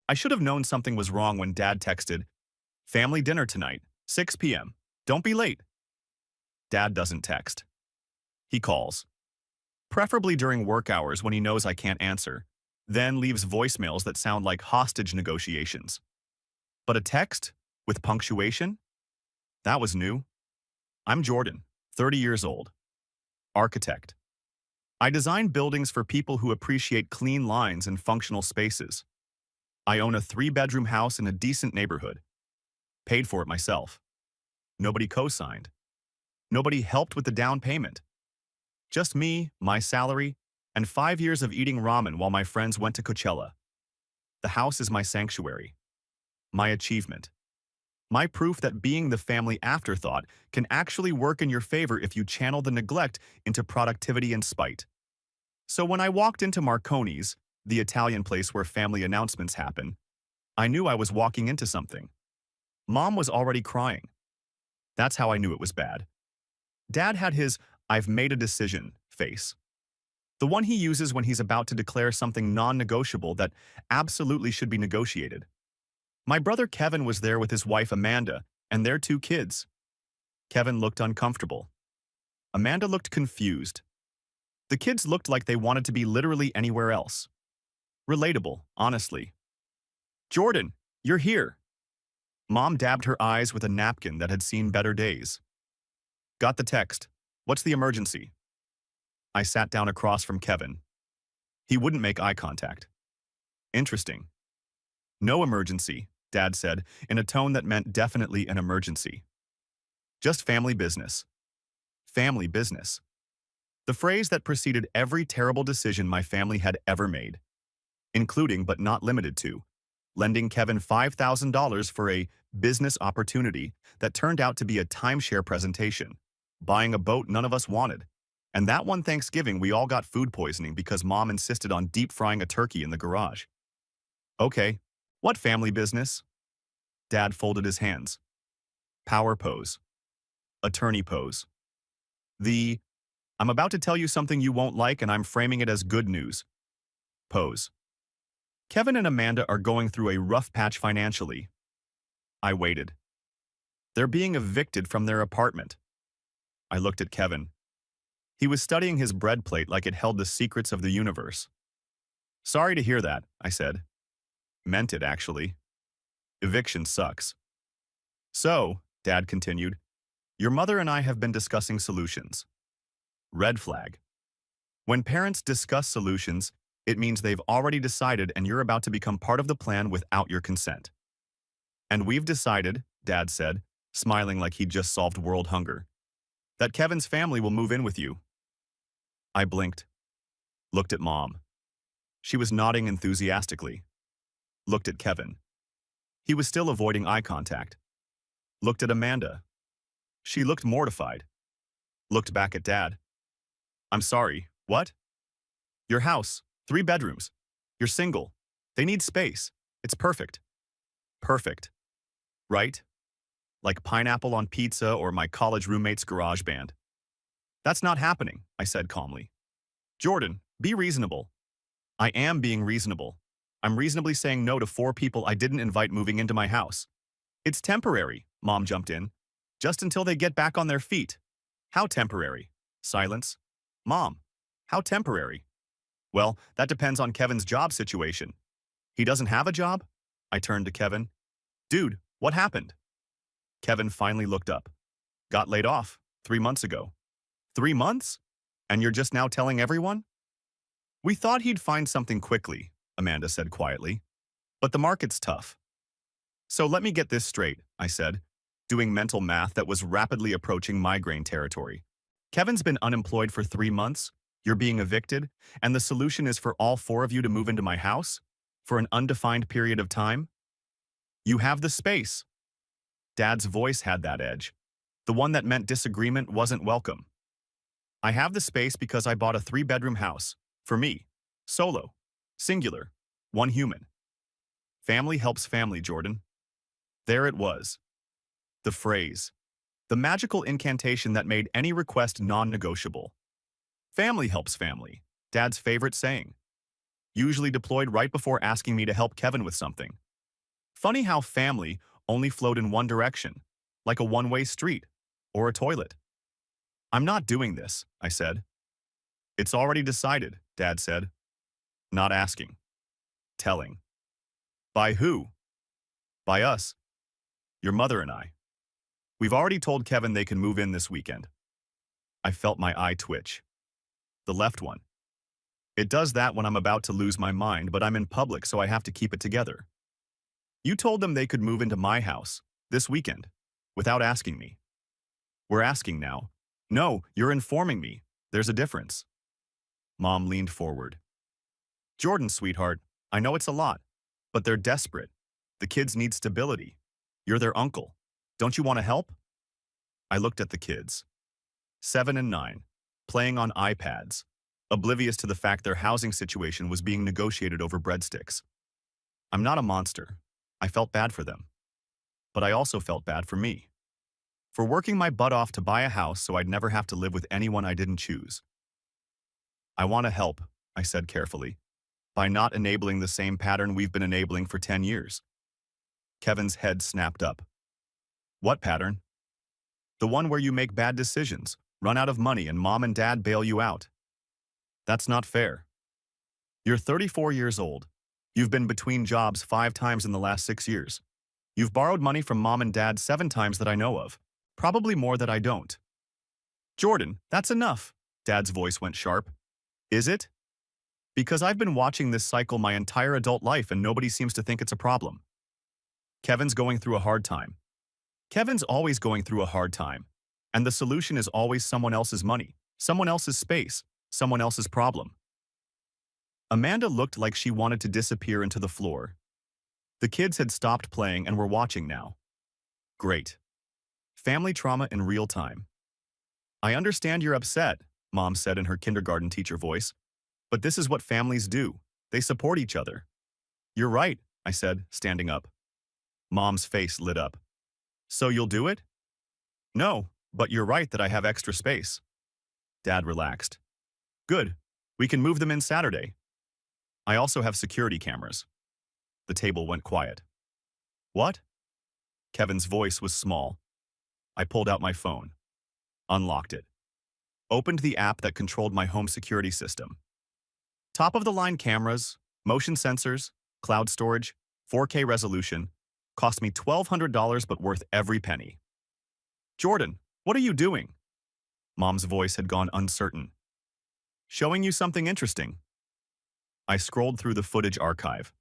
I should have known something was wrong when Dad texted, "Family dinner tonight, 6 p.m. Don't be late." Dad doesn't text. He calls, preferably during work hours when he knows I can't answer, then leaves voicemails that sound like hostage negotiations. But a text with punctuation? That was new. I'm Jordan, 30 years old, architect. I design buildings for people who appreciate clean lines and functional spaces. I own a 3-bedroom house in a decent neighborhood. Paid for it myself. Nobody co-signed. Nobody helped with the down payment. Just me, my salary, and 5 years of eating ramen while my friends went to Coachella. The house is my sanctuary. My achievement. My proof that being the family afterthought can actually work in your favor if you channel the neglect into productivity and spite. So when I walked into Marconi's, the Italian place where family announcements happen, I knew I was walking into something. Mom was already crying. That's how I knew it was bad. Dad had his "I've made a decision" face. The one he uses when he's about to declare something non-negotiable that absolutely should be negotiated. My brother Kevin was there with his wife Amanda and their 2 kids. Kevin looked uncomfortable. Amanda looked confused. The kids looked like they wanted to be literally anywhere else. Relatable, honestly. "Jordan, you're here." Mom dabbed her eyes with a napkin that had seen better days. "Got the text. What's the emergency?" I sat down across from Kevin. He wouldn't make eye contact. Interesting. "No emergency," Dad said, in a tone that meant definitely an emergency. "Just family business." Family business. The phrase that preceded every terrible decision my family had ever made, including but not limited to lending Kevin $5,000 for a business opportunity that turned out to be a timeshare presentation, buying a boat none of us wanted, and that one Thanksgiving we all got food poisoning because Mom insisted on deep frying a turkey in the garage. "Okay, what family business?" Dad folded his hands. Power pose. Attorney pose. The "I'm about to tell you something you won't like and I'm framing it as good news" pose. Kevin and Amanda are going through a rough patch financially. I waited. They're being evicted from their apartment. I looked at Kevin. He was studying his bread plate like it held the secrets of the universe. "Sorry to hear that," I said. Meant it, actually. Eviction sucks. "So," Dad continued, "your mother and I have been discussing solutions." Red flag. When parents discuss solutions, it means they've already decided and you're about to become part of the plan without your consent. "And we've decided," Dad said, smiling like he'd just solved world hunger, "that Kevin's family will move in with you." I blinked. Looked at Mom. She was nodding enthusiastically. Looked at Kevin. He was still avoiding eye contact. Looked at Amanda. She looked mortified. Looked back at Dad. "I'm sorry, what?" "Your house, 3 bedrooms. You're single. They need space. It's perfect." Perfect. Right? Like pineapple on pizza or my college roommate's garage band. "That's not happening," I said calmly. "Jordan, be reasonable." "I am being reasonable. I'm reasonably saying no to 4 people I didn't invite moving into my house." "It's temporary," Mom jumped in. "Just until they get back on their feet." "How temporary?" Silence. "Mom, how temporary?" "Well, that depends on Kevin's job situation." "He doesn't have a job?" I turned to Kevin. "Dude, what happened?" Kevin finally looked up. "Got laid off 3 months ago." 3 months? And you're just now telling everyone? "We thought he'd find something quickly," Amanda said quietly. "But the market's tough." "So let me get this straight," I said, doing mental math that was rapidly approaching migraine territory. "Kevin's been unemployed for 3 months, you're being evicted, and the solution is for all 4 of you to move into my house? For an undefined period of time? You have the space." Dad's voice had that edge, the one that meant disagreement wasn't welcome. "I have the space because I bought a 3-bedroom house. For me. Solo. Singular. 1 human. Family helps family, Jordan." There it was. The phrase. The magical incantation that made any request non-negotiable. Family helps family. Dad's favorite saying. usually deployed right before asking me to help Kevin with something. Funny how family only flowed in one direction, like a one-way street or a toilet. I'm not doing this, I said. It's already decided, Dad said. Not asking. Telling. By who? By us. Your mother and I. We've already told Kevin they can move in this weekend. I felt my eye twitch. The left one. It does that when I'm about to lose my mind, but I'm in public, so I have to keep it together. You told them they could move into my house this weekend without asking me. We're asking now. No, you're informing me. There's a difference. Mom leaned forward. Jordan, sweetheart, I know it's a lot, but they're desperate. The kids need stability. You're their uncle. Don't you want to help? I looked at the kids. 7 and 9, playing on iPads, oblivious to the fact their housing situation was being negotiated over breadsticks. I'm not a monster. I felt bad for them. But I also felt bad for me. For working my butt off to buy a house so I'd never have to live with anyone I didn't choose. I want to help, I said carefully, by not enabling the same pattern we've been enabling for 10 years. Kevin's head snapped up. What pattern? The one where you make bad decisions, run out of money, and mom and dad bail you out. That's not fair. You're 34 years old. You've been between jobs 5 times in the last 6 years. You've borrowed money from mom and dad 7 times that I know of, probably more that I don't. Jordan, that's enough, Dad's voice went sharp. Is it? Because I've been watching this cycle my entire adult life and nobody seems to think it's a problem. Kevin's going through a hard time. Kevin's always going through a hard time, and the solution is always someone else's money, someone else's space, someone else's problem. Amanda looked like she wanted to disappear into the floor. The kids had stopped playing and were watching now. Great. Family trauma in real time. I understand you're upset, Mom said in her kindergarten teacher voice, but this is what families do. They support each other. You're right, I said, standing up. Mom's face lit up. So you'll do it? No, but you're right that I have extra space. Dad relaxed. Good. We can move them in Saturday. I also have security cameras. The table went quiet. What? Kevin's voice was small. I pulled out my phone. Unlocked it. Opened the app that controlled my home security system. Top-of-the-line cameras, motion sensors, cloud storage, 4K resolution, cost me $1,200 but worth every penny. Jordan, what are you doing? Mom's voice had gone uncertain. Showing you something interesting. I scrolled through the footage archive.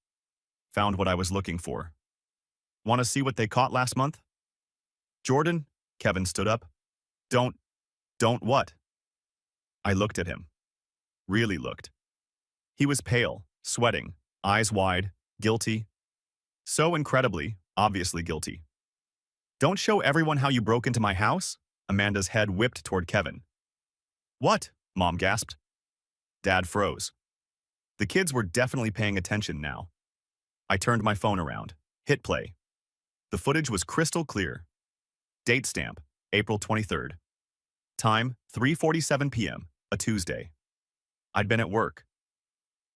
Found what I was looking for. Want to see what they caught last month? Jordan, Kevin stood up. Don't what? I looked at him. Really looked. He was pale, sweating, eyes wide, guilty. So incredibly, obviously guilty. Don't show everyone how you broke into my house? Amanda's head whipped toward Kevin. What? Mom gasped. Dad froze. The kids were definitely paying attention now. I turned my phone around, hit play. The footage was crystal clear. Date stamp, April 23rd. Time, 3:47 p.m., a Tuesday. I'd been at work.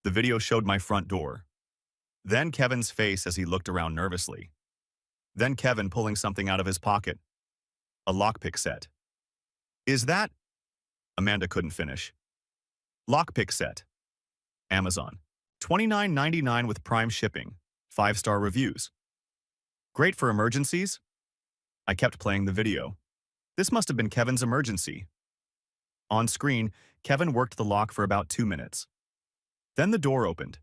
The video showed my front door. Then Kevin's face as he looked around nervously. Then Kevin pulling something out of his pocket. A lockpick set. Is that? Amanda couldn't finish. Lockpick set. Amazon. $29.99 with Prime shipping. 5-star reviews. Great for emergencies? I kept playing the video. This must have been Kevin's emergency. On screen, Kevin worked the lock for about 2 minutes. Then the door opened.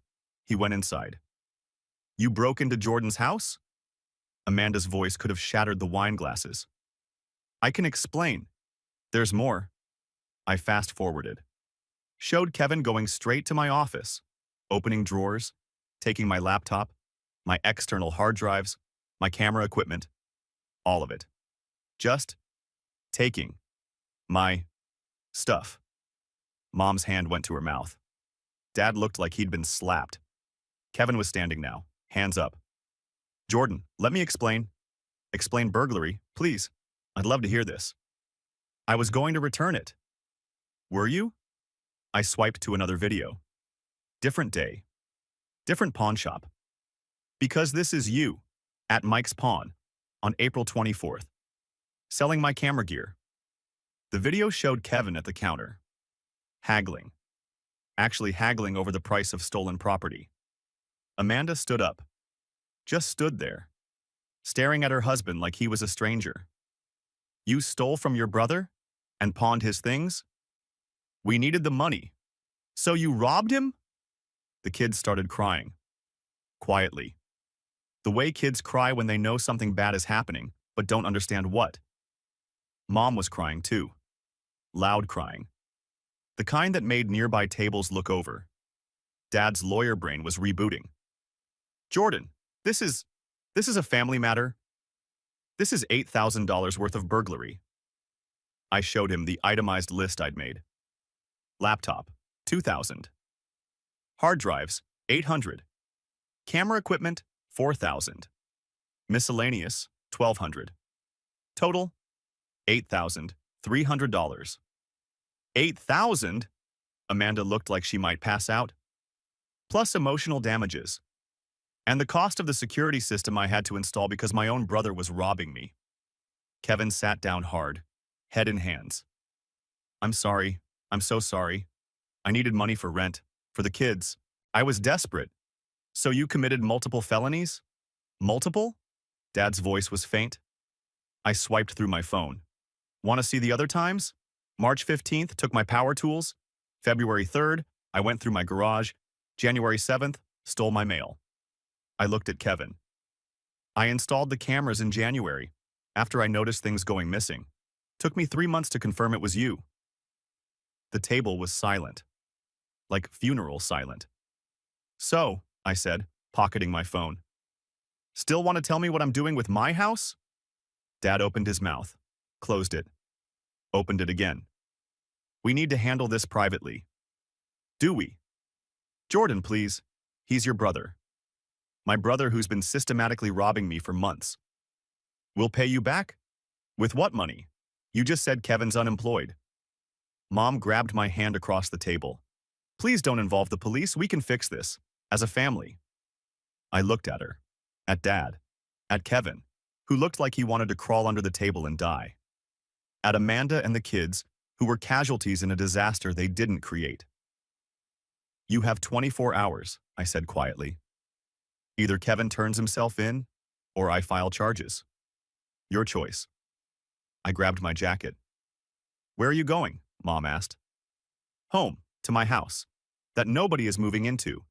He went inside. You broke into Jordan's house? Amanda's voice could have shattered the wine glasses. I can explain. There's more. I fast-forwarded. Showed Kevin going straight to my office, opening drawers, taking my laptop, my external hard drives, my camera equipment, all of it. Just taking my stuff. Mom's hand went to her mouth. Dad looked like he'd been slapped. Kevin was standing now, hands up. Jordan, let me explain. Explain burglary, please. I'd love to hear this. I was going to return it. Were you? I swiped to another video. Different day. Different pawn shop. Because this is you. At Mike's Pawn. On April 24th. Selling my camera gear. The video showed Kevin at the counter. Haggling. Actually haggling over the price of stolen property. Amanda stood up. Just stood there. Staring at her husband like he was a stranger. You stole from your brother? And pawned his things? We needed the money. So you robbed him? The kids started crying. Quietly. The way kids cry when they know something bad is happening, but don't understand what. Mom was crying too. Loud crying. The kind that made nearby tables look over. Dad's lawyer brain was rebooting. Jordan, this is a family matter. This is $8,000 worth of burglary. I showed him the itemized list I'd made. Laptop, $2,000. Hard drives, $800. Camera equipment, $4,000. Miscellaneous, $1,200. Total, $8,300. $8,000? Amanda looked like she might pass out. Plus emotional damages. And the cost of the security system I had to install because my own brother was robbing me. Kevin sat down hard, head in hands. I'm sorry. I'm so sorry. I needed money for rent, for the kids. I was desperate. So you committed multiple felonies? Multiple? Dad's voice was faint. I swiped through my phone. Want to see the other times? March 15th, took my power tools. February 3rd, I went through my garage. January 7th, stole my mail. I looked at Kevin. I installed the cameras in January, after I noticed things going missing. Took me 3 months to confirm it was you. The table was silent. Like funeral silent. So, I said, pocketing my phone. Still want to tell me what I'm doing with my house? Dad opened his mouth, closed it, opened it again. We need to handle this privately. Do we? Jordan, please. He's your brother. My brother who's been systematically robbing me for months. We'll pay you back? With what money? You just said Kevin's unemployed. Mom grabbed my hand across the table. Please don't involve the police. We can fix this. As a family. I looked at her. At Dad. At Kevin, who looked like he wanted to crawl under the table and die. At Amanda and the kids, who were casualties in a disaster they didn't create. You have 24 hours, I said quietly. Either Kevin turns himself in, or I file charges. Your choice. I grabbed my jacket. Where are you going? Mom asked. Home, to my house, that nobody is moving into,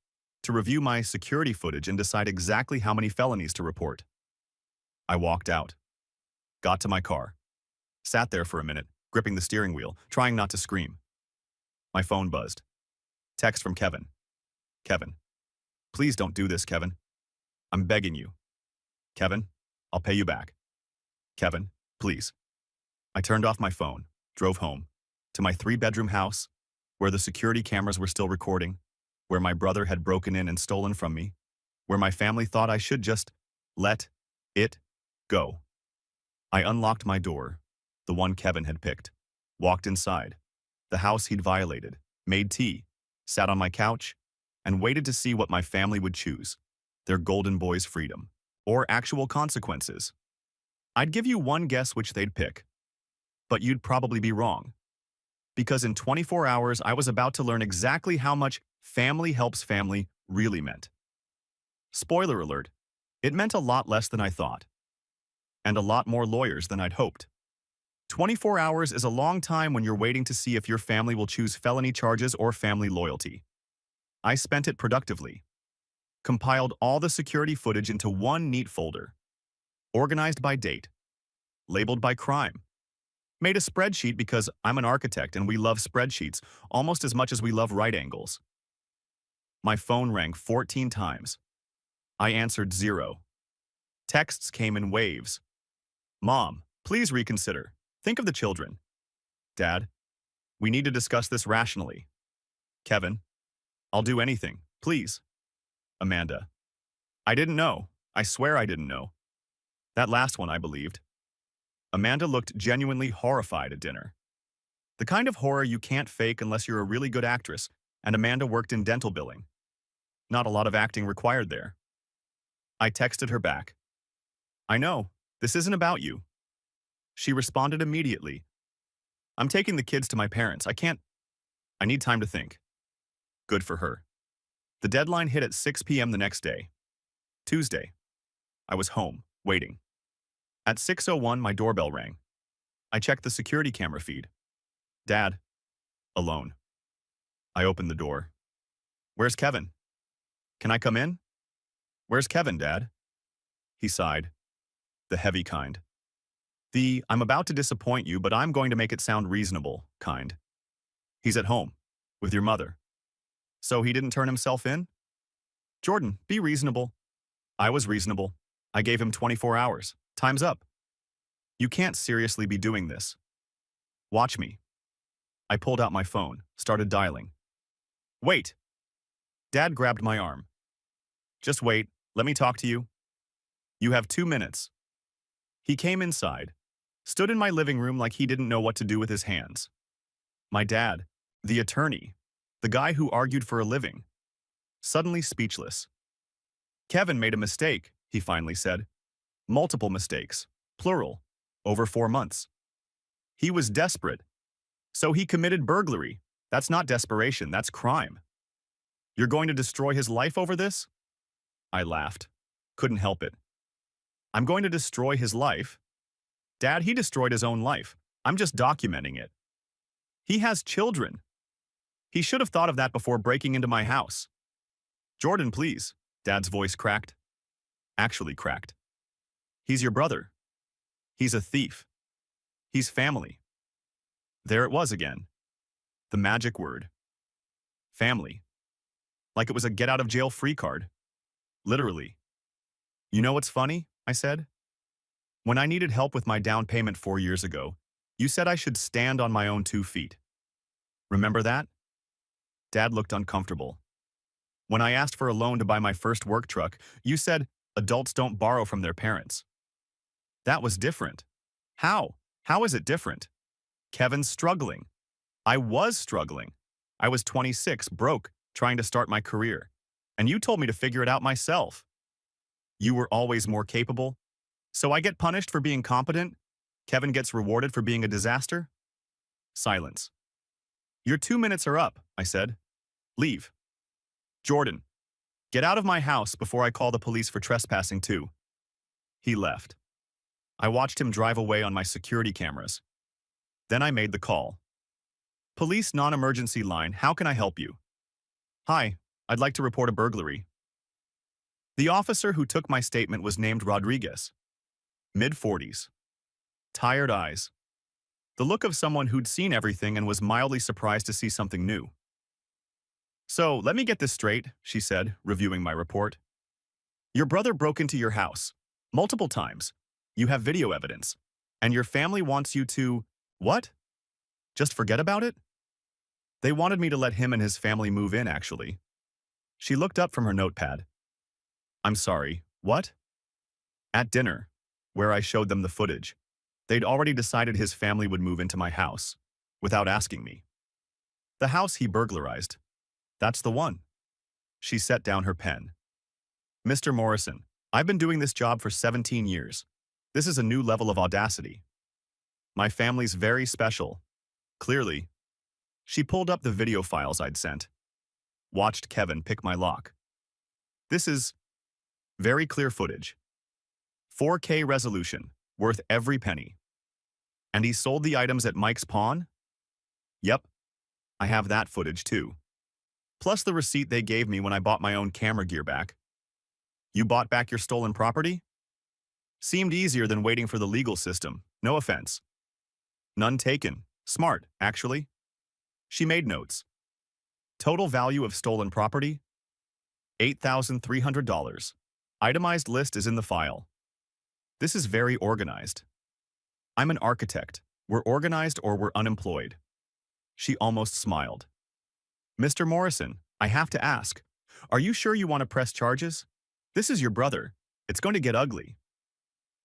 to review my security footage and decide exactly how many felonies to report. I walked out. Got to my car. Sat there for a minute, gripping the steering wheel, trying not to scream. My phone buzzed. Text from Kevin. Kevin. Please don't do this, Kevin. I'm begging you. Kevin, I'll pay you back. Kevin, please. I turned off my phone, drove home, to my 3-bedroom house, where the security cameras were still recording, where my brother had broken in and stolen from me, where my family thought I should just let it go. I unlocked my door, the one Kevin had picked, walked inside, the house he'd violated, made tea, sat on my couch, and waited to see what my family would choose, their golden boy's freedom, or actual consequences. I'd give you one guess which they'd pick, but you'd probably be wrong. Because in 24 hours, I was about to learn exactly how much family helps family really meant. Spoiler alert, it meant a lot less than I thought. And a lot more lawyers than I'd hoped. 24 hours is a long time when you're waiting to see if your family will choose felony charges or family loyalty. I spent it productively. Compiled all the security footage into one neat folder. Organized by date. Labeled by crime. Made a spreadsheet because I'm an architect and we love spreadsheets almost as much as we love right angles. My phone rang 14 times. I answered 0. Texts came in waves. Mom, please reconsider. Think of the children. Dad, we need to discuss this rationally. Kevin, I'll do anything, please. Amanda, I didn't know. I swear I didn't know. That last one I believed. Amanda looked genuinely horrified at dinner. The kind of horror you can't fake unless you're a really good actress, and Amanda worked in dental billing. Not a lot of acting required there. I texted her back. I know, this isn't about you. She responded immediately. I'm taking the kids to my parents. I need time to think. Good for her. The deadline hit at 6 p.m. the next day. Tuesday. I was home, waiting. At 6:01, my doorbell rang. I checked the security camera feed. Dad. Alone. I opened the door. Where's Kevin? Can I come in? Where's Kevin, Dad? He sighed. The heavy kind. I'm about to disappoint you, but I'm going to make it sound reasonable kind. He's at home, with your mother. So he didn't turn himself in? Jordan, be reasonable. I was reasonable. I gave him 24 hours. Time's up. You can't seriously be doing this. Watch me. I pulled out my phone, started dialing. Wait. Dad grabbed my arm. Just wait, let me talk to you. You have 2 minutes. He came inside, stood in my living room like he didn't know what to do with his hands. My dad, the attorney, the guy who argued for a living, suddenly speechless. Kevin made a mistake, he finally said. Multiple mistakes, plural, over 4 months. He was desperate. So he committed burglary. That's not desperation, that's crime. You're going to destroy his life over this? I laughed. Couldn't help it. I'm going to destroy his life? Dad, he destroyed his own life. I'm just documenting it. He has children. He should have thought of that before breaking into my house. Jordan, please. Dad's voice cracked. Actually cracked. He's your brother. He's a thief. He's family. There it was again. The magic word. Family. Like it was a get-out-of-jail-free card. Literally. You know what's funny? I said. When I needed help with my down payment 4 years ago, you said I should stand on my own 2 feet. Remember that? Dad looked uncomfortable. When I asked for a loan to buy my first work truck, you said adults don't borrow from their parents. That was different. How? How is it different? Kevin's struggling. I was struggling. I was 26, broke, trying to start my career. And you told me to figure it out myself. You were always more capable. So I get punished for being competent? Kevin gets rewarded for being a disaster? Silence. Your 2 minutes are up, I said. Leave. Jordan, get out of my house before I call the police for trespassing too. He left. I watched him drive away on my security cameras. Then I made the call. Police non-emergency line, how can I help you? Hi, I'd like to report a burglary. The officer who took my statement was named Rodriguez. Mid-40s. Tired eyes. The look of someone who'd seen everything and was mildly surprised to see something new. So, let me get this straight, she said, reviewing my report. Your brother broke into your house. Multiple times. You have video evidence. And your family wants you to… What? Just forget about it? They wanted me to let him and his family move in, actually. She looked up from her notepad. I'm sorry, what? At dinner, where I showed them the footage, they'd already decided his family would move into my house, without asking me. The house he burglarized. That's the one. She set down her pen. Mr. Morrison, I've been doing this job for 17 years. This is a new level of audacity. My family's very special. Clearly. She pulled up the video files I'd sent. Watched Kevin pick my lock. This is very clear footage. 4K resolution, worth every penny. And he sold the items at Mike's Pawn? Yep. I have that footage too. Plus the receipt they gave me when I bought my own camera gear back. You bought back your stolen property? Seemed easier than waiting for the legal system, no offense. None taken. Smart, actually. She made notes. Total value of stolen property? $8,300. Itemized list is in the file. This is very organized. I'm an architect. We're organized or we're unemployed. She almost smiled. Mr. Morrison, I have to ask, are you sure you want to press charges? This is your brother. It's going to get ugly.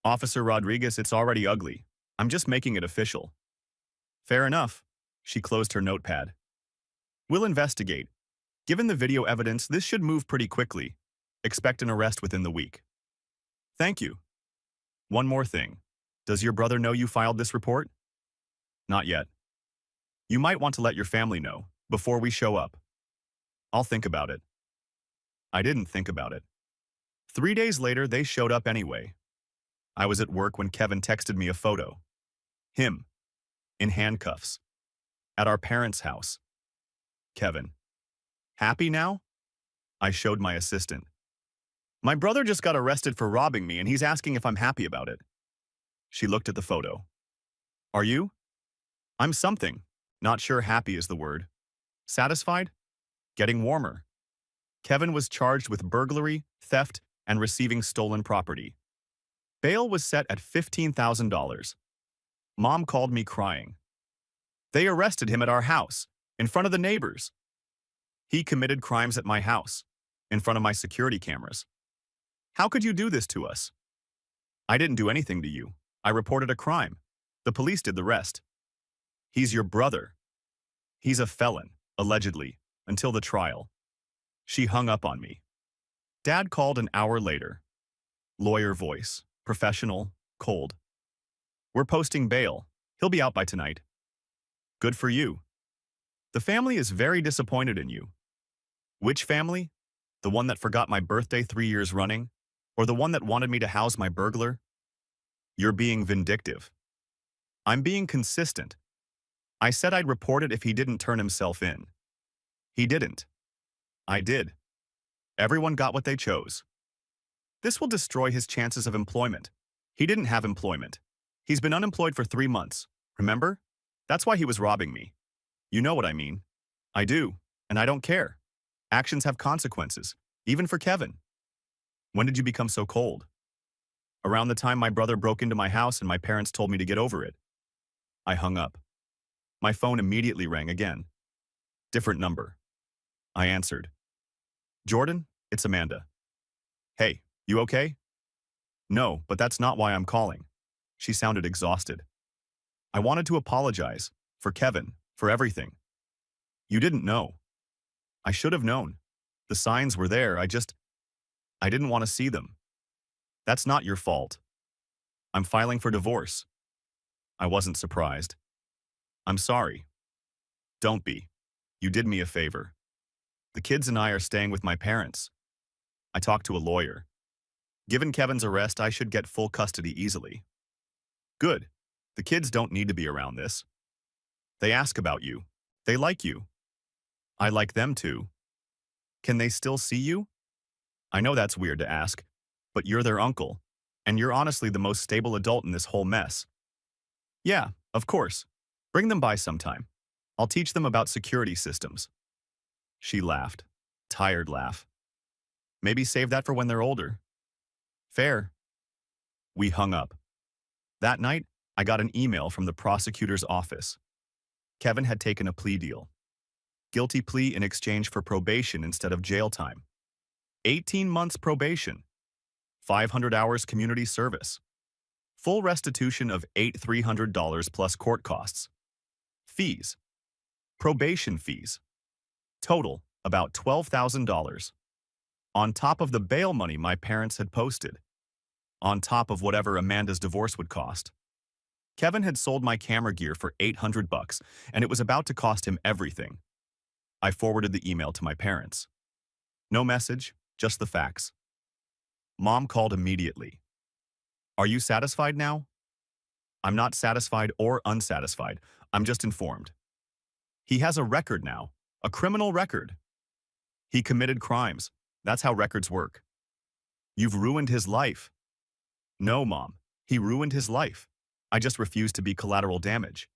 Officer Rodriguez, it's already ugly. I'm just making it official. Fair enough. She closed her notepad. We'll investigate. Given the video evidence, this should move pretty quickly. Expect an arrest within the week. Thank you. One more thing. Does your brother know you filed this report? Not yet. You might want to let your family know before we show up. I'll think about it. I didn't think about it. 3 days later, they showed up anyway. I was at work when Kevin texted me a photo. Him, in handcuffs, at our parents' house. Kevin. Happy now? I showed my assistant. My brother just got arrested for robbing me and he's asking if I'm happy about it. She looked at the photo. Are you? I'm something. Not sure happy is the word. Satisfied? Getting warmer. Kevin was charged with burglary, theft, and receiving stolen property. Bail was set at $15,000. Mom called me crying. They arrested him at our house, in front of the neighbors. He committed crimes at my house, in front of my security cameras. How could you do this to us? I didn't do anything to you. I reported a crime. The police did the rest. He's your brother. He's a felon, allegedly, until the trial. She hung up on me. Dad called an hour later. Lawyer voice, professional, cold. We're posting bail. He'll be out by tonight. Good for you. The family is very disappointed in you. Which family? The one that forgot my birthday 3 years running? Or the one that wanted me to house my burglar? You're being vindictive. I'm being consistent. I said I'd report it if he didn't turn himself in. He didn't. I did. Everyone got what they chose. This will destroy his chances of employment. He didn't have employment. He's been unemployed for 3 months, remember? That's why he was robbing me. You know what I mean. I do, and I don't care. Actions have consequences, even for Kevin. When did you become so cold? Around the time my brother broke into my house and my parents told me to get over it. I hung up. My phone immediately rang again. Different number. I answered. Jordan, it's Amanda. Hey, you okay? No, but that's not why I'm calling. She sounded exhausted. I wanted to apologize, for Kevin, for everything. You didn't know. I should have known. The signs were there, I didn't want to see them. That's not your fault. I'm filing for divorce. I wasn't surprised. I'm sorry. Don't be. You did me a favor. The kids and I are staying with my parents. I talked to a lawyer. Given Kevin's arrest, I should get full custody easily. Good. The kids don't need to be around this. They ask about you. They like you. I like them too. Can they still see you? I know that's weird to ask, but you're their uncle, and you're honestly the most stable adult in this whole mess. Yeah, of course. Bring them by sometime. I'll teach them about security systems. She laughed. Tired laugh. Maybe save that for when they're older. Fair. We hung up. That night, I got an email from the prosecutor's office. Kevin had taken a plea deal. Guilty plea in exchange for probation instead of jail time. 18 months probation. 500 hours community service. Full restitution of $8,300 plus court costs. Fees. Probation fees. Total, about $12,000. On top of the bail money my parents had posted. On top of whatever Amanda's divorce would cost. Kevin had sold my camera gear for $800, and it was about to cost him everything. I forwarded the email to my parents. No message, just the facts. Mom called immediately. Are you satisfied now? I'm not satisfied or unsatisfied. I'm just informed. He has a record now, a criminal record. He committed crimes. That's how records work. You've ruined his life. No, Mom, he ruined his life. I just refuse to be collateral damage.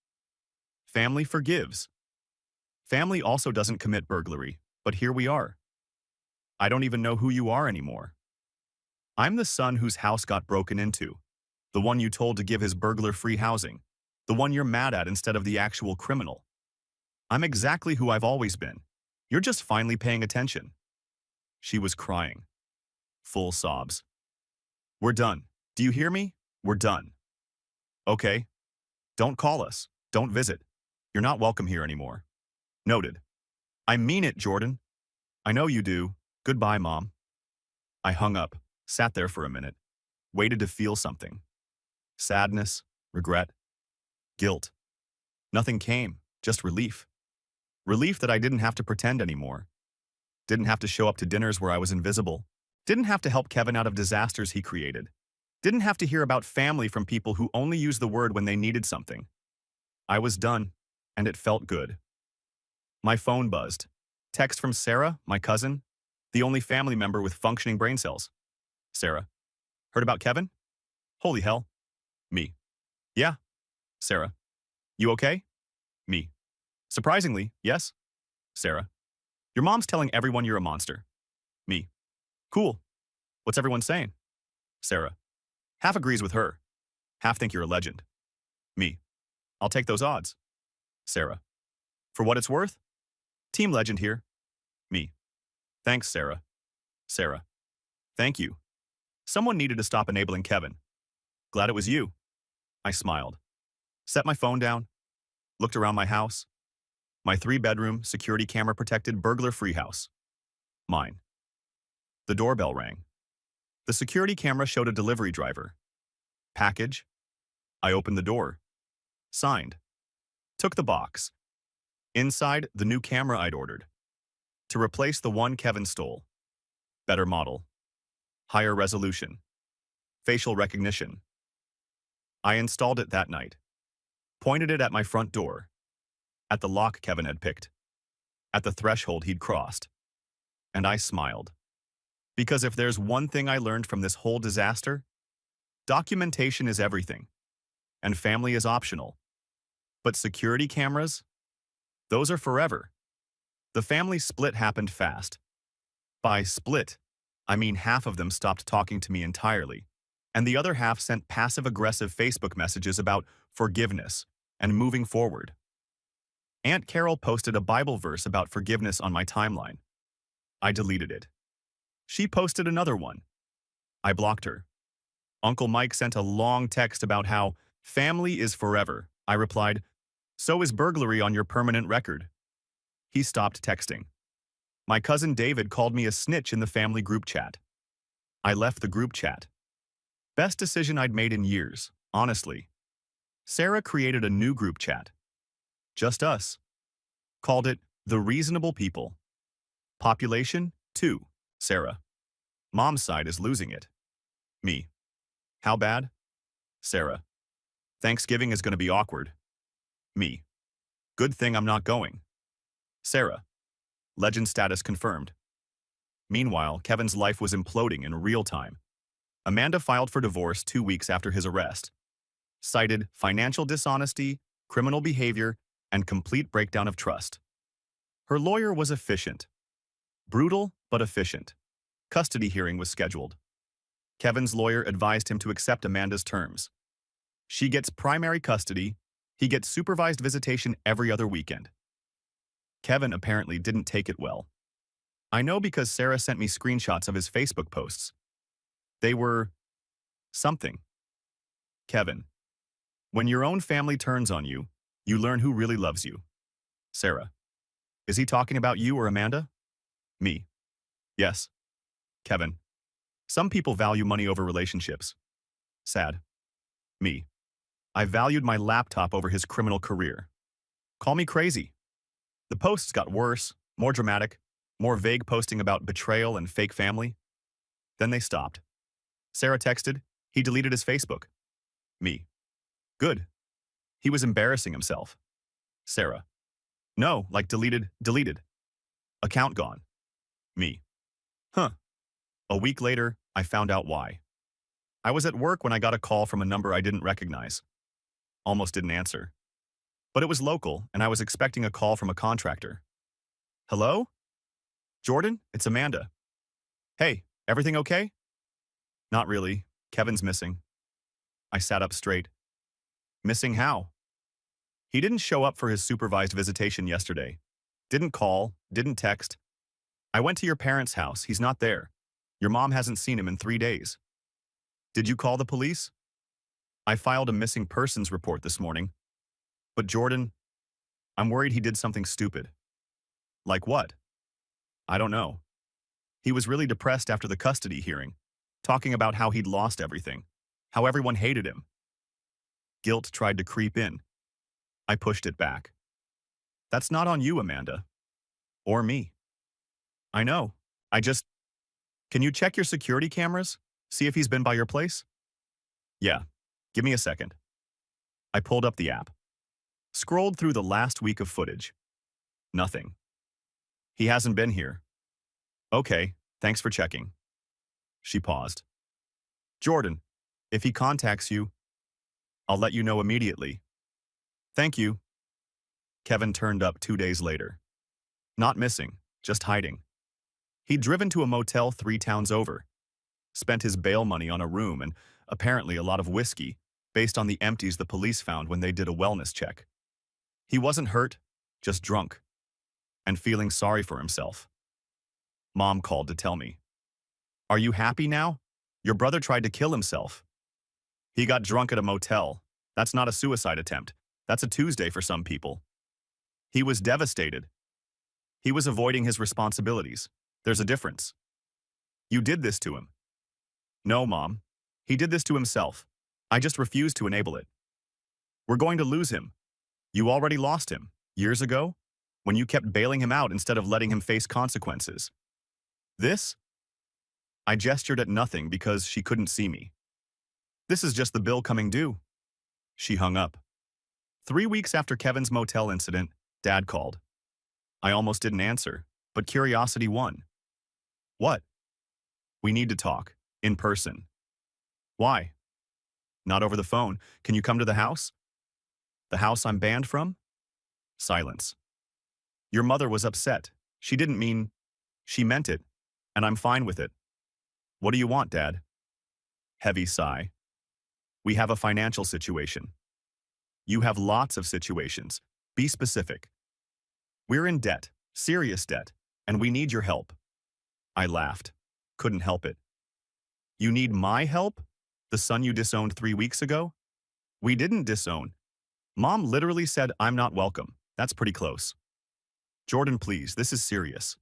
Family forgives. Family also doesn't commit burglary, but here we are. I don't even know who you are anymore. I'm the son whose house got broken into, the one you told to give his burglar free housing, the one you're mad at instead of the actual criminal. I'm exactly who I've always been. You're just finally paying attention. She was crying. Full sobs. We're done. Do you hear me? We're done. Okay. Don't call us. Don't visit. You're not welcome here anymore. Noted. I mean it, Jordan. I know you do. Goodbye, Mom. I hung up, sat there for a minute, waited to feel something. Sadness, regret, guilt. Nothing came, just relief. Relief that I didn't have to pretend anymore. Didn't have to show up to dinners where I was invisible. Didn't have to help Kevin out of disasters he created. Didn't have to hear about family from people who only used the word when they needed something. I was done, and it felt good. My phone buzzed. Text from Sarah, my cousin, the only family member with functioning brain cells. Sarah. Heard about Kevin? Holy hell. Me. Yeah. Sarah. You okay? Me. Surprisingly, yes. Sarah. Your mom's telling everyone you're a monster. Me. Cool. What's everyone saying? Sarah. Half agrees with her. Half think you're a legend. Me. I'll take those odds. Sarah. For what it's worth? Team legend here. Me. Thanks, Sarah. Sarah. Thank you. Someone needed to stop enabling Kevin. Glad it was you. I smiled. Set my phone down. Looked around my house. My 3-bedroom, security camera-protected, burglar-free house. Mine. The doorbell rang. The security camera showed a delivery driver. Package. I opened the door. Signed. Took the box. Inside, the new camera I'd ordered. To replace the one Kevin stole. Better model. Higher resolution. Facial recognition. I installed it that night. Pointed it at my front door. At the lock Kevin had picked. At the threshold he'd crossed. And I smiled. Because if there's one thing I learned from this whole disaster, documentation is everything. And family is optional. But security cameras? Those are forever. The family split happened fast. By split, I mean half of them stopped talking to me entirely, and the other half sent passive-aggressive Facebook messages about forgiveness and moving forward. Aunt Carol posted a Bible verse about forgiveness on my timeline. I deleted it. She posted another one. I blocked her. Uncle Mike sent a long text about how family is forever. I replied, so is burglary on your permanent record. He stopped texting. My cousin David called me a snitch in the family group chat. I left the group chat. Best decision I'd made in years, honestly. Sarah created a new group chat. Just us. Called it The Reasonable People. Population 2. Sarah. Mom's side is losing it. Me. How bad? Sarah. Thanksgiving is going to be awkward. Me. Good thing I'm not going. Sarah. Legend status confirmed. Meanwhile, Kevin's life was imploding in real time. Amanda filed for divorce 2 weeks after his arrest. Cited financial dishonesty, criminal behavior, and complete breakdown of trust. Her lawyer was efficient. Brutal, but efficient. Custody hearing was scheduled. Kevin's lawyer advised him to accept Amanda's terms. She gets primary custody. He gets supervised visitation every other weekend. Kevin apparently didn't take it well. I know because Sarah sent me screenshots of his Facebook posts. They were something. Kevin. When your own family turns on you, you learn who really loves you. Sarah. Is he talking about you or Amanda? Me. Yes. Kevin. Some people value money over relationships. Sad. Me. I valued my laptop over his criminal career. Call me crazy. The posts got worse, more dramatic, more vague, posting about betrayal and fake family. Then they stopped. Sarah texted, he deleted his Facebook. Me. Good. He was embarrassing himself. Sarah. No, like deleted. Account gone. Me. Huh. A week later, I found out why. I was at work when I got a call from a number I didn't recognize. Almost didn't answer. But it was local, and I was expecting a call from a contractor. Hello? Jordan, it's Amanda. Hey, everything okay? Not really. Kevin's missing. I sat up straight. Missing how? He didn't show up for his supervised visitation yesterday. Didn't call, didn't text. I went to your parents' house. He's not there. Your mom hasn't seen him in 3 days. Did you call the police? I filed a missing persons report this morning. But Jordan, I'm worried he did something stupid. Like what? I don't know. He was really depressed after the custody hearing, talking about how he'd lost everything, how everyone hated him. Guilt tried to creep in. I pushed it back. That's not on you, Amanda. Or me. I know. I just... Can you check your security cameras? See if he's been by your place? Yeah. Give me a second. I pulled up the app. Scrolled through the last week of footage. Nothing. He hasn't been here. Okay, thanks for checking. She paused. Jordan, if he contacts you, I'll let you know immediately. Thank you. Kevin turned up 2 days later. Not missing, just hiding. He'd driven to a motel 3 towns over, spent his bail money on a room and apparently a lot of whiskey, based on the empties the police found when they did a wellness check. He wasn't hurt, just drunk, and feeling sorry for himself. Mom called to tell me. Are you happy now? Your brother tried to kill himself. He got drunk at a motel. That's not a suicide attempt. That's a Tuesday for some people. He was devastated. He was avoiding his responsibilities. There's a difference. You did this to him. No, Mom. He did this to himself. I just refuse to enable it. We're going to lose him. You already lost him, years ago, when you kept bailing him out instead of letting him face consequences. This? I gestured at nothing because she couldn't see me. This is just the bill coming due. She hung up. 3 weeks after Kevin's motel incident, Dad called. I almost didn't answer, but curiosity won. What? We need to talk, in person. Why? Not over the phone. Can you come to the house? The house I'm banned from? Silence. Your mother was upset. She didn't mean... She meant it, and I'm fine with it. What do you want, Dad? Heavy sigh. We have a financial situation. You have lots of situations. Be specific. We're in debt, serious debt, and we need your help. I laughed. Couldn't help it. You need my help? The son you disowned 3 weeks ago? We didn't disown. Mom literally said I'm not welcome. That's pretty close. Jordan, please, this is serious.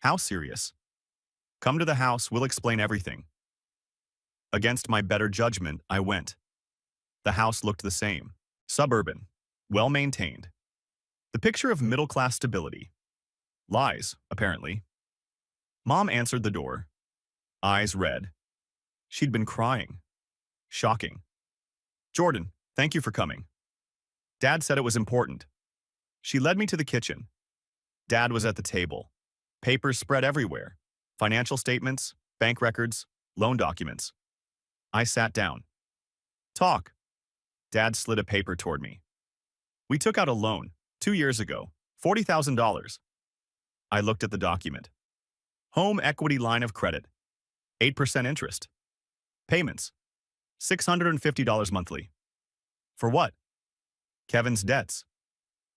How serious? Come to the house, we'll explain everything. Against my better judgment, I went. The house looked the same. Suburban. Well-maintained. The picture of middle-class stability. Lies, apparently. Mom answered the door. Eyes red. She'd been crying. Shocking. Jordan, thank you for coming. Dad said it was important. She led me to the kitchen. Dad was at the table. Papers spread everywhere. Financial statements, bank records, loan documents. I sat down. Talk. Dad slid a paper toward me. We took out a loan 2 years ago, $40,000. I looked at the document. Home equity line of credit, 8% interest. Payments, $650 monthly. For what? Kevin's debts.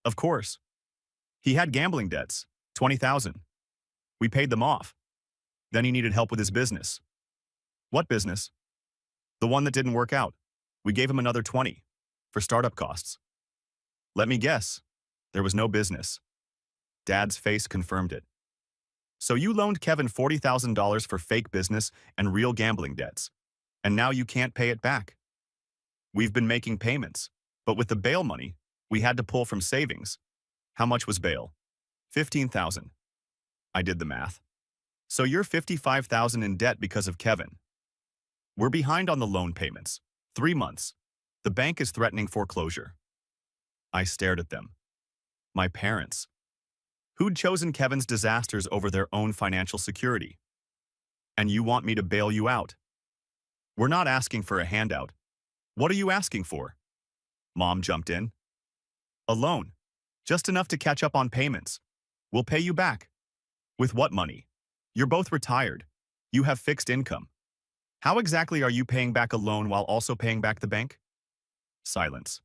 Of course. He had gambling debts, $20,000. We paid them off. Then he needed help with his business. What business? The one that didn't work out. We gave him another $20 for startup costs. Let me guess. There was no business. Dad's face confirmed it. So you loaned Kevin $40,000 for fake business and real gambling debts, and now you can't pay it back. We've been making payments, but with the bail money, we had to pull from savings. How much was bail? $15,000. I did the math. So you're $55,000 in debt because of Kevin. We're behind on the loan payments. 3 months. The bank is threatening foreclosure. I stared at them. My parents. Who'd chosen Kevin's disasters over their own financial security? And you want me to bail you out? We're not asking for a handout. What are you asking for? Mom jumped in. A loan. Just enough to catch up on payments. We'll pay you back. With what money? You're both retired. You have fixed income. How exactly are you paying back a loan while also paying back the bank? Silence.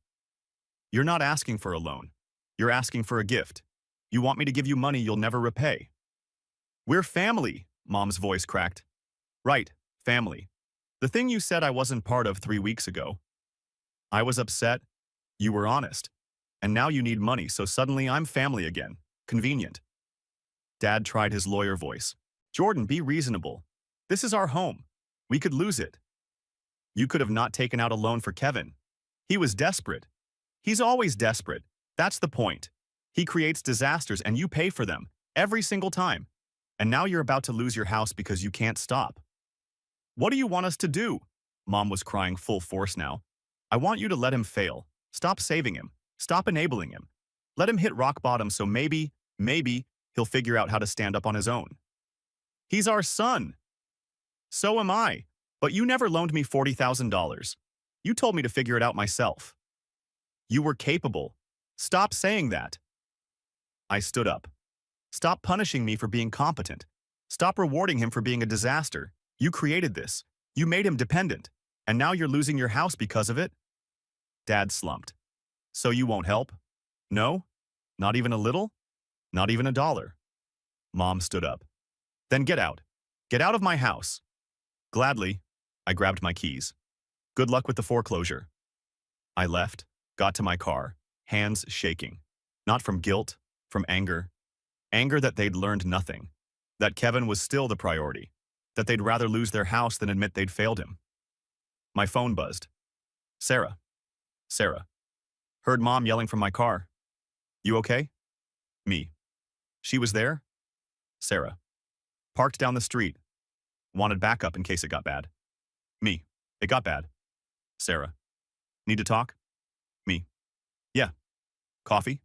You're not asking for a loan. You're asking for a gift. You want me to give you money you'll never repay. We're family, Mom's voice cracked. Right, family. The thing you said I wasn't part of 3 weeks ago. I was upset. You were honest. And now you need money, so suddenly I'm family again. Convenient. Dad tried his lawyer voice. Jordan, be reasonable. This is our home. We could lose it. You could have not taken out a loan for Kevin. He was desperate. He's always desperate. That's the point. He creates disasters and you pay for them, every single time. And now you're about to lose your house because you can't stop. What do you want us to do? Mom was crying full force now. I want you to let him fail. Stop saving him. Stop enabling him. Let him hit rock bottom so maybe he'll figure out how to stand up on his own. He's our son. So am I. But you never loaned me $40,000. You told me to figure it out myself. You were capable. Stop saying that. I stood up. Stop punishing me for being competent. Stop rewarding him for being a disaster. You created this. You made him dependent. And now you're losing your house because of it? Dad slumped. So you won't help? No? Not even a little? Not even $1? Mom stood up. Then get out. Get out of my house. Gladly, I grabbed my keys. Good luck with the foreclosure. I left, got to my car, hands shaking. Not from guilt, from anger. Anger that they'd learned nothing. That Kevin was still the priority. That they'd rather lose their house than admit they'd failed him. My phone buzzed. Sarah. Sarah. Heard Mom yelling from my car. You okay? Me. She was there? Sarah. Parked down the street. Wanted backup in case it got bad. Me. It got bad. Sarah. Need to talk? Me. Yeah. Coffee?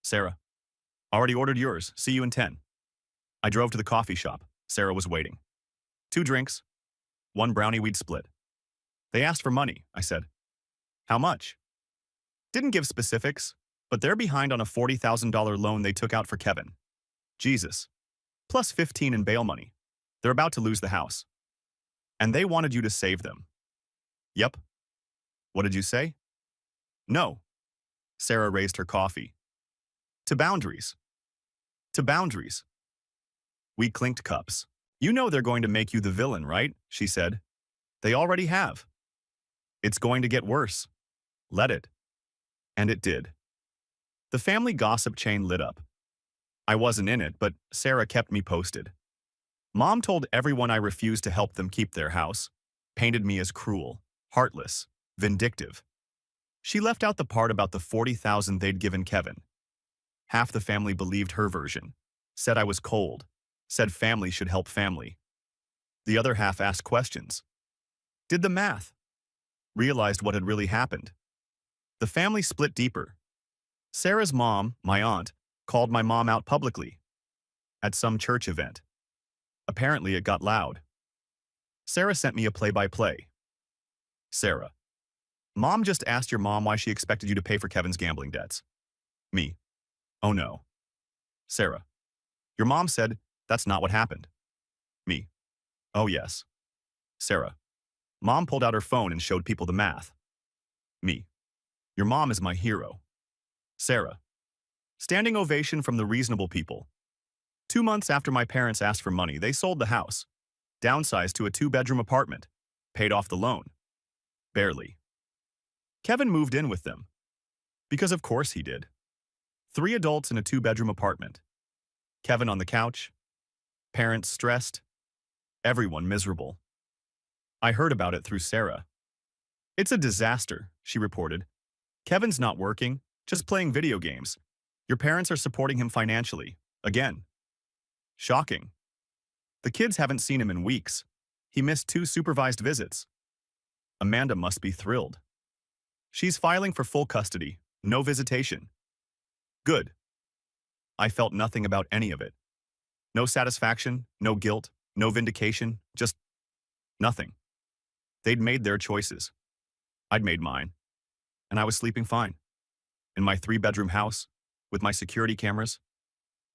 Sarah. Already ordered yours. See you in 10. I drove to the coffee shop. Sarah was waiting. 2 drinks. 1 brownie we'd split. They asked for money, I said. How much? Didn't give specifics, but they're behind on a $40,000 loan they took out for Kevin. Jesus. Plus 15 in bail money. They're about to lose the house. And they wanted you to save them. Yep. What did you say? No. Sarah raised her coffee. To boundaries. To boundaries. We clinked cups. You know they're going to make you the villain, right? She said. They already have. It's going to get worse. Let it. And it did. The family gossip chain lit up. I wasn't in it, but Sarah kept me posted. Mom told everyone I refused to help them keep their house, painted me as cruel, heartless, vindictive. She left out the part about the $40,000 they'd given Kevin. Half the family believed her version, said I was cold, said family should help family. The other half asked questions. Did the math. Realized what had really happened. The family split deeper. Sarah's mom, my aunt, called my mom out publicly. At some church event. Apparently it got loud. Sarah sent me a play-by-play. Sarah. Mom just asked your mom why she expected you to pay for Kevin's gambling debts. Me. Oh no. Sarah. Your mom said that's not what happened. Me. Oh yes. Sarah. Mom pulled out her phone and showed people the math. Me. Your mom is my hero. Sarah. Standing ovation from the reasonable people. 2 months after my parents asked for money, they sold the house. Downsized to a 2-bedroom apartment. Paid off the loan. Barely. Kevin moved in with them. Because of course he did. 3 adults in a 2-bedroom apartment. Kevin on the couch. Parents stressed. Everyone miserable. I heard about it through Sarah. It's a disaster, she reported. Kevin's not working, just playing video games. Your parents are supporting him financially. Again. Shocking. The kids haven't seen him in weeks. He missed 2 supervised visits. Amanda must be thrilled. She's filing for full custody, no visitation. Good. I felt nothing about any of it. No satisfaction, no guilt, no vindication, just nothing. They'd made their choices. I'd made mine. And I was sleeping fine. In my 3-bedroom house, with my security cameras,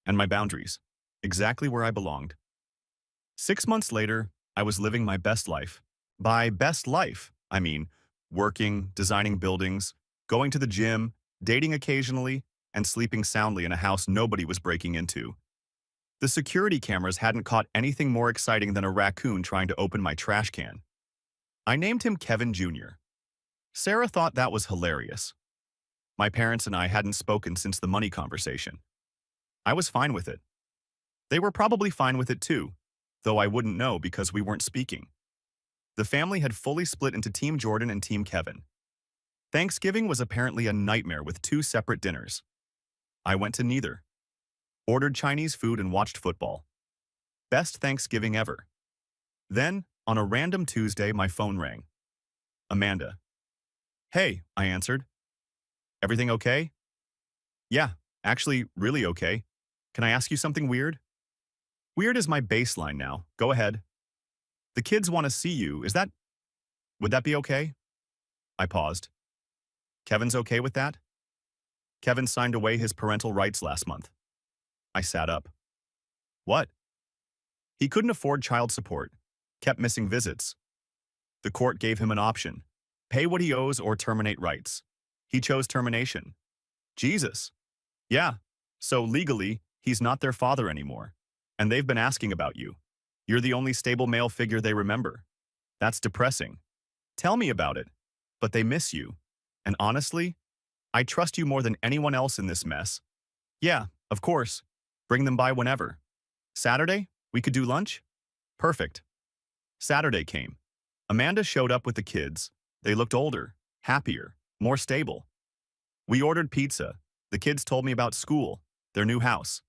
and my boundaries, exactly where I belonged. 6 months later, I was living my best life. By best life, I mean working, designing buildings, going to the gym, dating occasionally, and sleeping soundly in a house nobody was breaking into. The security cameras hadn't caught anything more exciting than a raccoon trying to open my trash can. I named him Kevin Jr. Sarah thought that was hilarious. My parents and I hadn't spoken since the money conversation. I was fine with it. They were probably fine with it too, though I wouldn't know because we weren't speaking. The family had fully split into Team Jordan and Team Kevin. Thanksgiving was apparently a nightmare with two separate dinners. I went to neither. Ordered Chinese food and watched football. Best Thanksgiving ever. Then, on a random Tuesday, my phone rang. Amanda. Hey, I answered. Everything okay? Yeah, actually, really okay. Can I ask you something weird? Weird is my baseline now. Go ahead. The kids want to see you. Would that be okay? I paused. Kevin's okay with that? Kevin signed away his parental rights last month. I sat up. What? He couldn't afford child support, kept missing visits. The court gave him an option. Pay what he owes or terminate rights. He chose termination. Jesus. Yeah, so legally, he's not their father anymore. And they've been asking about you. You're the only stable male figure they remember. That's depressing. Tell me about it. But they miss you. And honestly, I trust you more than anyone else in this mess. Yeah, of course. Bring them by whenever. Saturday? We could do lunch? Perfect. Saturday came. Amanda showed up with the kids. They looked older, happier, more stable. We ordered pizza. The kids told me about school, their new house.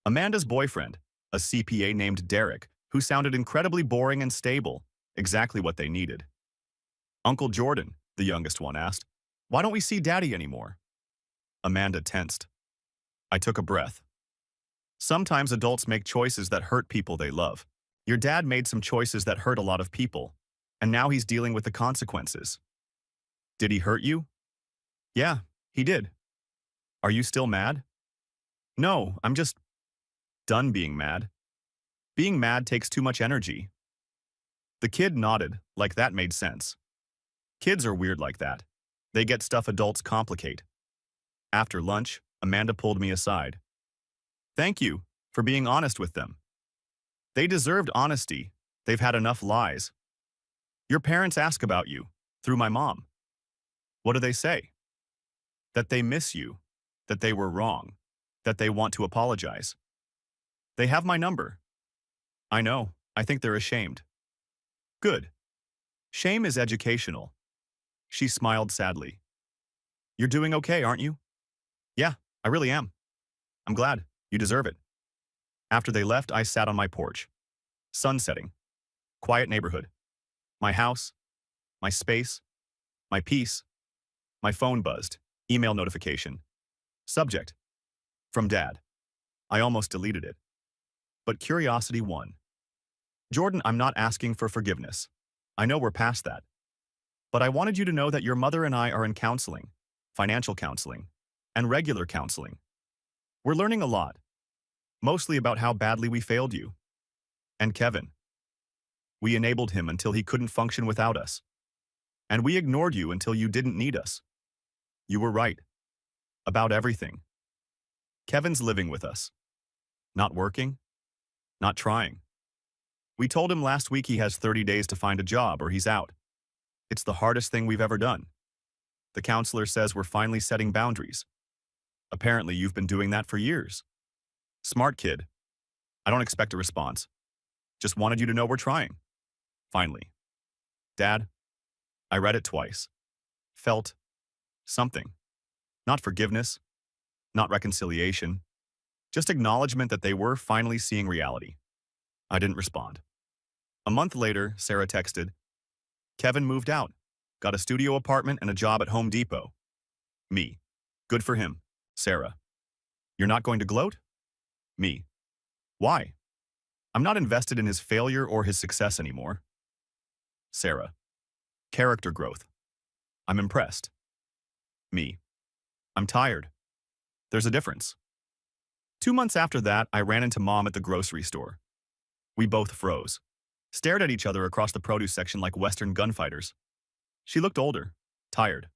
Amanda's boyfriend, a CPA named Derek, who sounded incredibly boring and stable, exactly what they needed. Uncle Jordan, the youngest one, asked, "Why don't we see Daddy anymore?" Amanda tensed. I took a breath. Sometimes adults make choices that hurt people they love. Your dad made some choices that hurt a lot of people, and now he's dealing with the consequences. Did he hurt you? Yeah, he did. Are you still mad? No, I'm just done being mad. Being mad takes too much energy. The kid nodded, like that made sense. Kids are weird like that. They get stuff adults complicate. After lunch, Amanda pulled me aside. Thank you for being honest with them. They deserved honesty. They've had enough lies. Your parents ask about you, through my mom. What do they say? That they miss you, that they were wrong, that they want to apologize. They have my number. I know, I think they're ashamed. Good. Shame is educational. She smiled sadly. You're doing okay, aren't you? Yeah, I really am. I'm glad. You deserve it. After they left, I sat on my porch. Sun setting. Quiet neighborhood. My house. My space. My peace. My phone buzzed. Email notification. Subject. From Dad. I almost deleted it. But curiosity won. Jordan, I'm not asking for forgiveness. I know we're past that. But I wanted you to know that your mother and I are in counseling, financial counseling, and regular counseling. We're learning a lot. Mostly about how badly we failed you. And Kevin. We enabled him until he couldn't function without us. And we ignored you until you didn't need us. You were right. About everything. Kevin's living with us. Not working. Not trying. We told him last week he has 30 days to find a job or he's out. It's the hardest thing we've ever done. The counselor says we're finally setting boundaries. Apparently you've been doing that for years. Smart kid. I don't expect a response. Just wanted you to know we're trying. Finally. Dad, I read it twice. Felt something. Not forgiveness. Not reconciliation. Just acknowledgement that they were finally seeing reality. I didn't respond. A month later, Sarah texted, Kevin moved out. Got a studio apartment and a job at Home Depot. Me. Good for him. Sarah. You're not going to gloat? Me. Why? I'm not invested in his failure or his success anymore. Sarah. Character growth. I'm impressed. Me. I'm tired. There's a difference. 2 months after that, I ran into Mom at the grocery store. We both froze, stared at each other across the produce section like Western gunfighters. She looked older, tired,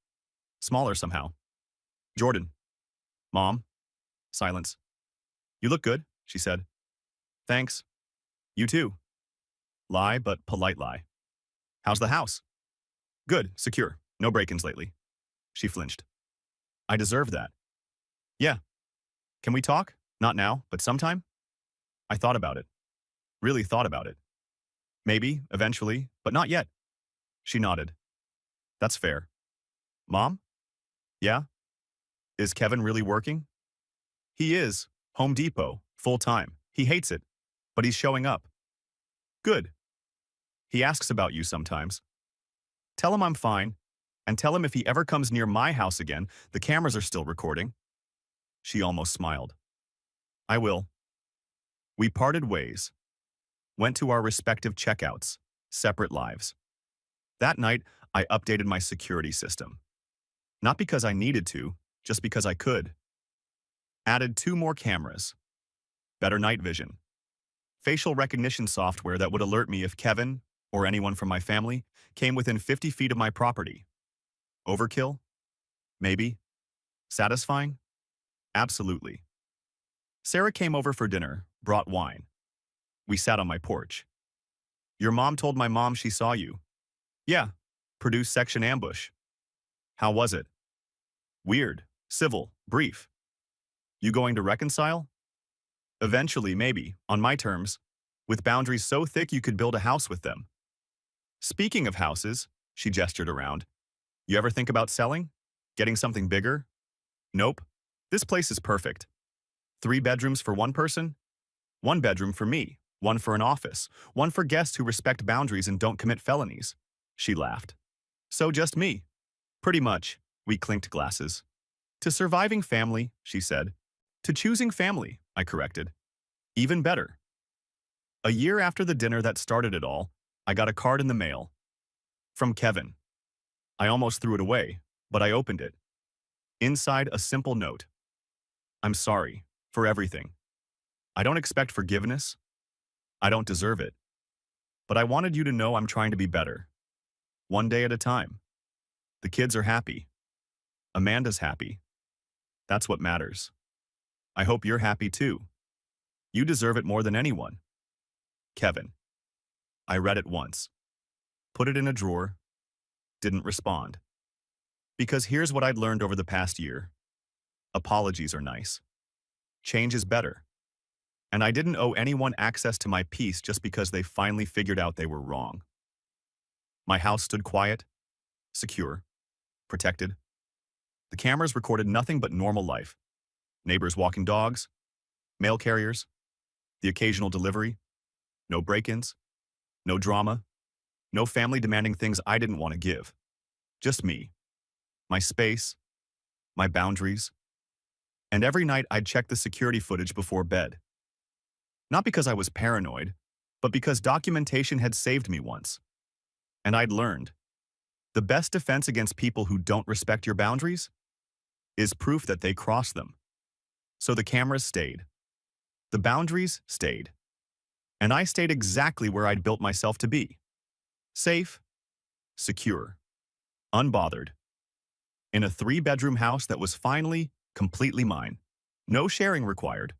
smaller somehow. Jordan. Mom. Silence. You look good, she said. Thanks. You too. Lie, but polite lie. How's the house? Good, secure. No break-ins lately. She flinched. I deserve that. Yeah. Can we talk? Not now, but sometime? I thought about it. Really thought about it. Maybe, eventually, but not yet. She nodded. That's fair. Mom? Yeah? Is Kevin really working? He is. Home Depot, full time. He hates it, but he's showing up. Good. He asks about you sometimes. Tell him I'm fine, and tell him if he ever comes near my house again, the cameras are still recording. She almost smiled. I will. We parted ways, went to our respective checkouts, separate lives. That night, I updated my security system. Not because I needed to, just because I could. Added 2 more cameras, better night vision, facial recognition software that would alert me if Kevin, or anyone from my family, came within 50 feet of my property. Overkill? Maybe. Satisfying? Absolutely. Sarah came over for dinner, brought wine. We sat on my porch. Your mom told my mom she saw you. Yeah. Produced section ambush. How was it? Weird, civil, brief. You going to reconcile? Eventually, maybe, on my terms, with boundaries so thick you could build a house with them. Speaking of houses, she gestured around. You ever think about selling? Getting something bigger? Nope. This place is perfect. 3 bedrooms for one person? 1 bedroom for me, 1 for an office, 1 for guests who respect boundaries and don't commit felonies. She laughed. So just me. Pretty much. We clinked glasses. To surviving family, she said. To choosing family, I corrected. Even better. A year after the dinner that started it all, I got a card in the mail. From Kevin. I almost threw it away, but I opened it. Inside, a simple note. I'm sorry for everything. I don't expect forgiveness. I don't deserve it. But I wanted you to know I'm trying to be better. One day at a time. The kids are happy. Amanda's happy. That's what matters. I hope you're happy too. You deserve it more than anyone. Kevin. I read it once. Put it in a drawer. Didn't respond. Because here's what I'd learned over the past year. Apologies are nice. Change is better. And I didn't owe anyone access to my peace just because they finally figured out they were wrong. My house stood quiet, secure, protected. The cameras recorded nothing but normal life. Neighbors walking dogs, mail carriers, the occasional delivery, no break-ins, no drama, no family demanding things I didn't want to give. Just me, my space, my boundaries. And every night I'd check the security footage before bed. Not because I was paranoid, but because documentation had saved me once. And I'd learned, the best defense against people who don't respect your boundaries is proof that they cross them. So the cameras stayed. The boundaries stayed. And I stayed exactly where I'd built myself to be. Safe, secure, unbothered. In a 3-bedroom house that was finally completely mine. No sharing required.